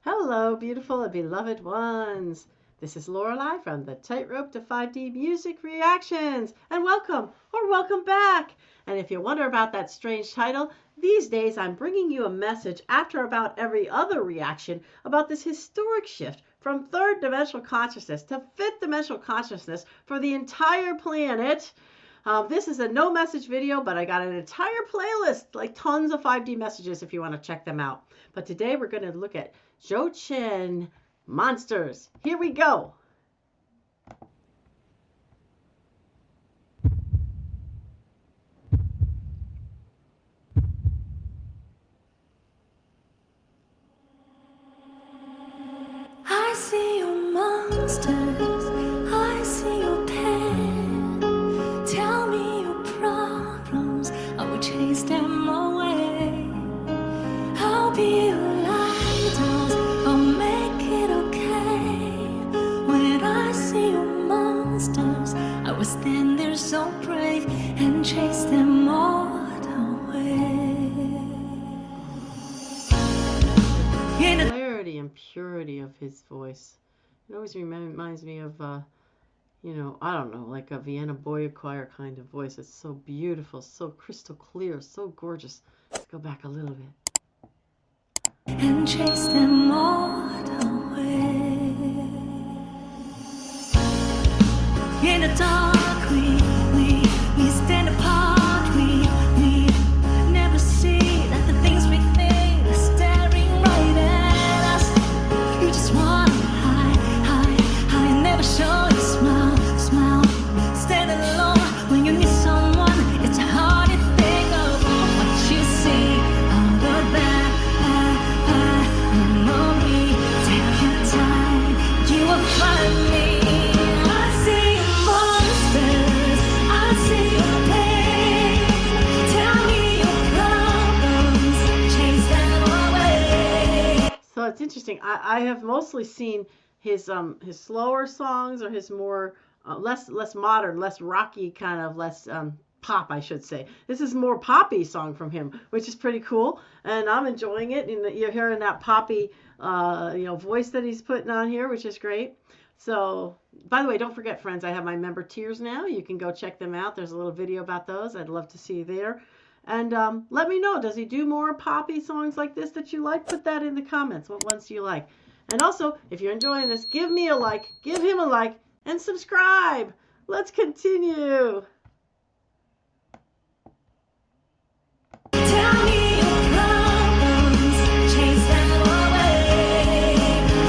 Hello, beautiful and beloved ones. This is Lorelei from the Tightrope to 5D Music Reactions, and welcome or welcome back. And if you wonder about that strange title, these days I'm bringing you a message after about every other reaction about this historic shift from third dimensional consciousness to fifth dimensional consciousness for the entire planet. This is a no message video, but I got an entire playlist, like tons of 5D messages if you want to check them out. But today we're going to look at Zhou Shen monsters. Here we go. I see your monsters, I see your pain. Tell me your problems, I will chase them away. I'll be your lighthouse, I'll make it okay. When I see your monsters, I will stand there so brave and chase them all away. Clarity and purity of his voice. It always reminds me of, you know, I don't know, like a Vienna Boy Choir kind of voice. It's so beautiful, so crystal clear, so gorgeous. Let's go back a little bit. And chase them all away. In the dark, we stand apart. We never see that the things we think are staring right at us. You just wanna hide, never show your smile. Stand alone when you need someone. It's hard to think of what you see out of that. Take your time, you will find me. I see monsters, I see your pain. Tell me your problems, chase them away. So it's interesting. I have mostly seen his slower songs, or his more less modern, less rocky kind of, less pop, I should say. This is more poppy song from him, which is pretty cool, and I'm enjoying it. And you're hearing that poppy voice that he's putting on here, which is great. So, by the way, don't forget, friends, I have my member tiers now. You can go check them out. There's a little video about those. I'd love to see you there. And let me know, does he do more poppy songs like this that you like? Put that in the comments, what ones do you like? And also, if you're enjoying this, give me a like, give him a like, and subscribe. Let's continue. Tell me your problems, chase them away.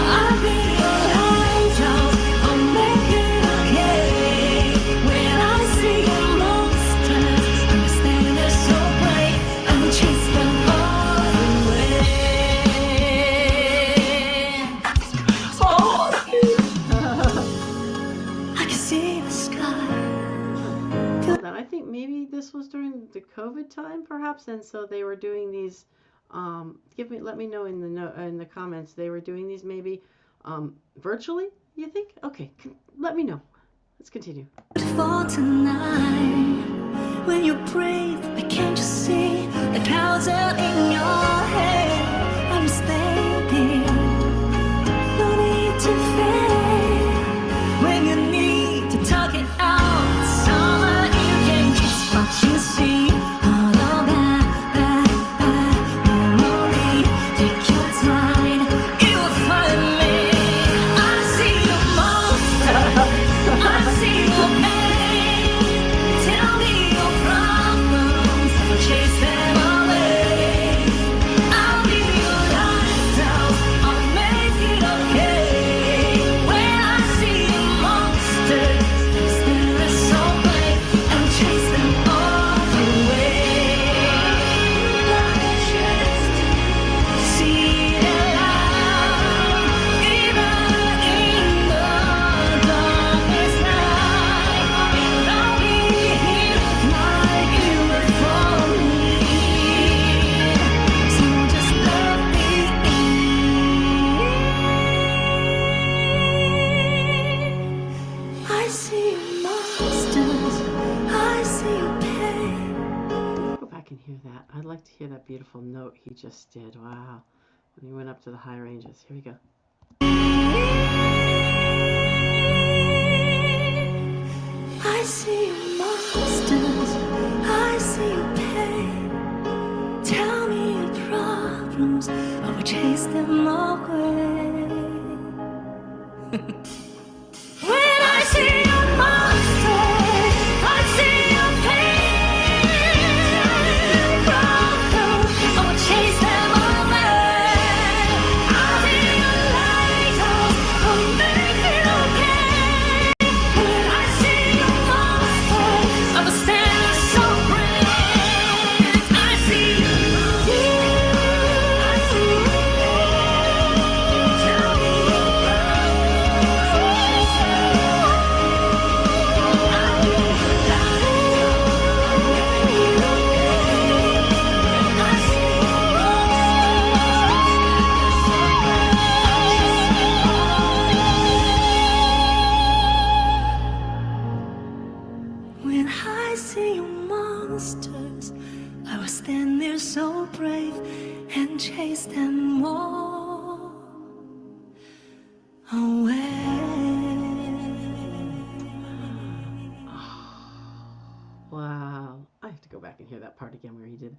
I'll be your lighthouse, I'll make it okay. When I see your monsters, I'm standing there so brave, I'll chase them all away. I can see the sky. I think maybe this was during the COVID time, perhaps, and so they were doing these. Let me know in the comments. They were doing these maybe virtually. You think? Okay, let me know. Let's continue. For tonight, when you're brave, but can't you see the clouds out in your head? I'm standing, no need to fear. When you need to talk it out, summer you can kiss what you see. All of that memory, take your time, you will find me. I see your monster, I see your pain. Tell me your problems, chase them away. back and hear that. I'd like to hear that beautiful note he just did. Wow. When he went up to the high ranges. Here we go. I see your monsters, I see your pain. Tell me your problems, I will chase them away. When I see your monsters, I see your pain. Tell me your problems, I will chase them away. I'll be your lighthouse, I'll make it okay. When I see your monsters, I will stand so brave. I see you, I see you. Tell me your When I see your monsters, I will stand there so brave and chase them all away. Wow. I have to go back and hear that part again where he did.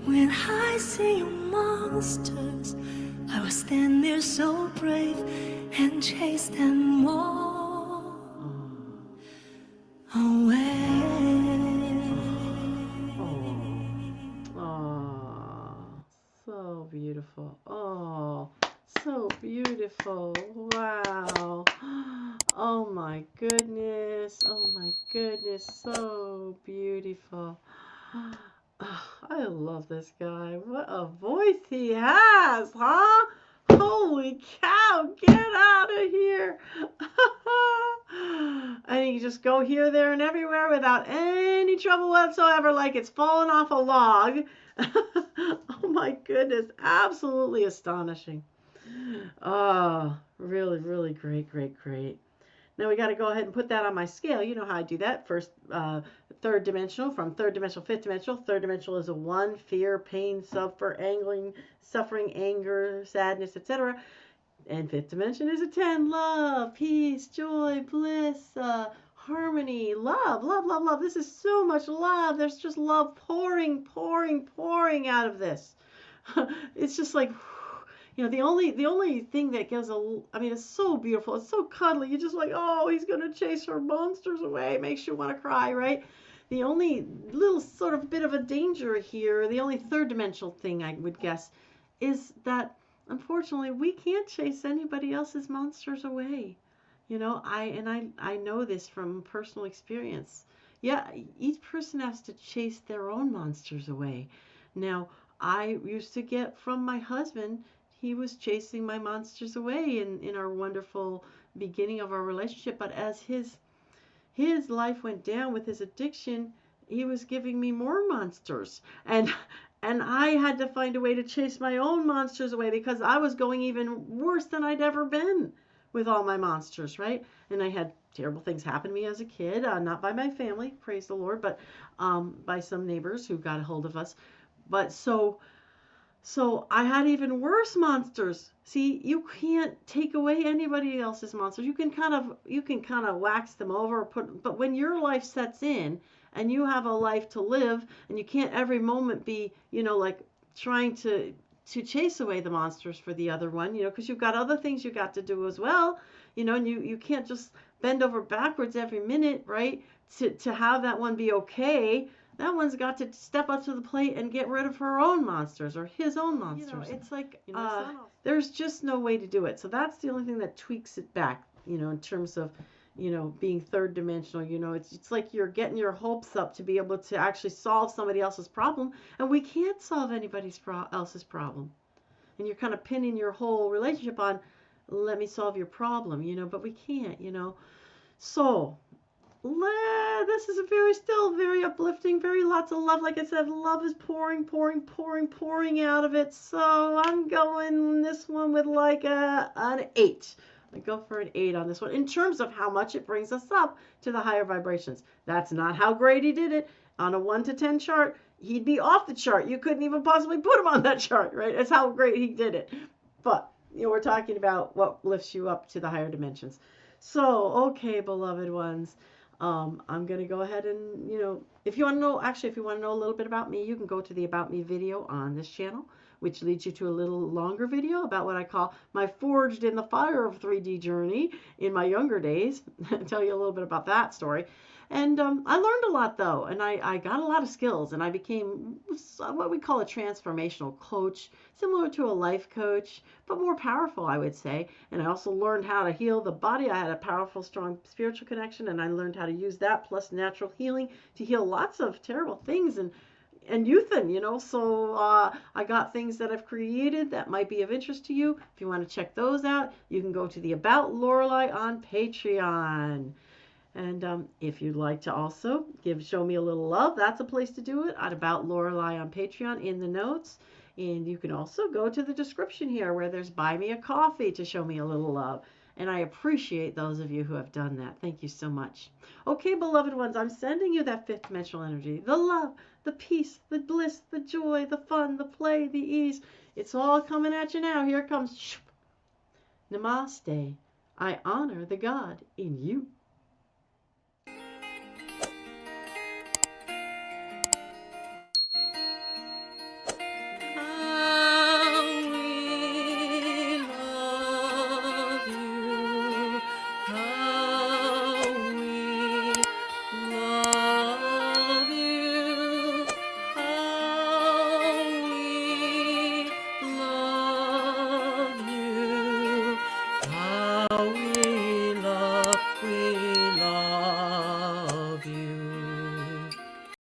When I see your monsters, I will stand there so brave and chase them all away. Oh, so beautiful. Oh, so beautiful. Wow. Oh my goodness. Oh my goodness. So beautiful. I love this guy. What a voice he has, huh? Holy cow, get out of here. And you just go here, there, and everywhere without any trouble whatsoever, like it's fallen off a log. Oh my goodness, absolutely astonishing. Oh, really, really great, great, great. Now we got to go ahead and put that on my scale. You know how I do that. First, third dimensional, from third dimensional, fifth dimensional. Third dimensional is a 1, fear, pain, suffering, anger, sadness, etc. And fifth dimension is a 10, love, peace, joy, bliss, harmony, love, love, love, love. This is so much love. There's just love pouring, pouring, pouring out of this. It's just like, you know, the only thing that gives I mean, it's so beautiful. It's so cuddly. You're just like, oh, he's going to chase her monsters away. It makes you want to cry, right? The only little sort of bit of a danger here, the only third dimensional thing I would guess, is that unfortunately we can't chase anybody else's monsters away. You know, I know this from personal experience. Yeah, each person has to chase their own monsters away. Now, I used to get from my husband, he was chasing my monsters away in our wonderful beginning of our relationship. But as his life went down with his addiction, he was giving me more monsters. And I had to find a way to chase my own monsters away because I was going even worse than I'd ever been with all my monsters, right? And I had terrible things happen to me as a kid, not by my family, praise the Lord, but by some neighbors who got a hold of us. But so I had even worse monsters. See, you can't take away anybody else's monsters. You can kind of wax them over, but when your life sets in and you have a life to live, and you can't every moment be, you know, like trying to chase away the monsters for the other one, you know, because you've got other things you got to do as well, you know, and you can't just bend over backwards every minute, right, to have that one be okay. That one's got to step up to the plate and get rid of her own monsters or his own monsters. You know, it's like, there's just no way to do it. So that's the only thing that tweaks it back, you know, in terms of, you know, being third dimensional. You know, it's like you're getting your hopes up to be able to actually solve somebody else's problem. And we can't solve anybody else's problem. And you're kind of pinning your whole relationship on, let me solve your problem, you know, but we can't, you know. So This is still very uplifting, very lots of love. Like I said, love is pouring, pouring, pouring, pouring out of it. So I'm going this one with like an 8. I go for an 8 on this one in terms of how much it brings us up to the higher vibrations. That's not how great he did it. On a 1 to 10 chart, he'd be off the chart. You couldn't even possibly put him on that chart, right? That's how great he did it. But, we're talking about what lifts you up to the higher dimensions. So, okay, beloved ones, I'm going to go ahead and, if you want to know, if you want to know a little bit about me, you can go to the About Me video on this channel, which leads you to a little longer video about what I call my Forged in the Fire of 3D journey in my younger days. I'll tell you a little bit about that story. And I learned a lot, though, and I got a lot of skills, and I became what we call a transformational coach, similar to a life coach, but more powerful, I would say. And I also learned how to heal the body. I had a powerful, strong spiritual connection, and I learned how to use that plus natural healing to heal lots of terrible things and youth, so I got things that I've created that might be of interest to you. If you want to check those out, you can go to the About Lorelei on Patreon. And if you'd like to also show me a little love, that's a place to do it at About Lorelei on Patreon in the notes. And you can also go to the description here where there's Buy Me a Coffee to show me a little love. And I appreciate those of you who have done that. Thank you so much. Okay, beloved ones, I'm sending you that 5th dimensional energy. The love, the peace, the bliss, the joy, the fun, the play, the ease. It's all coming at you now. Here it comes. Namaste. I honor the God in you.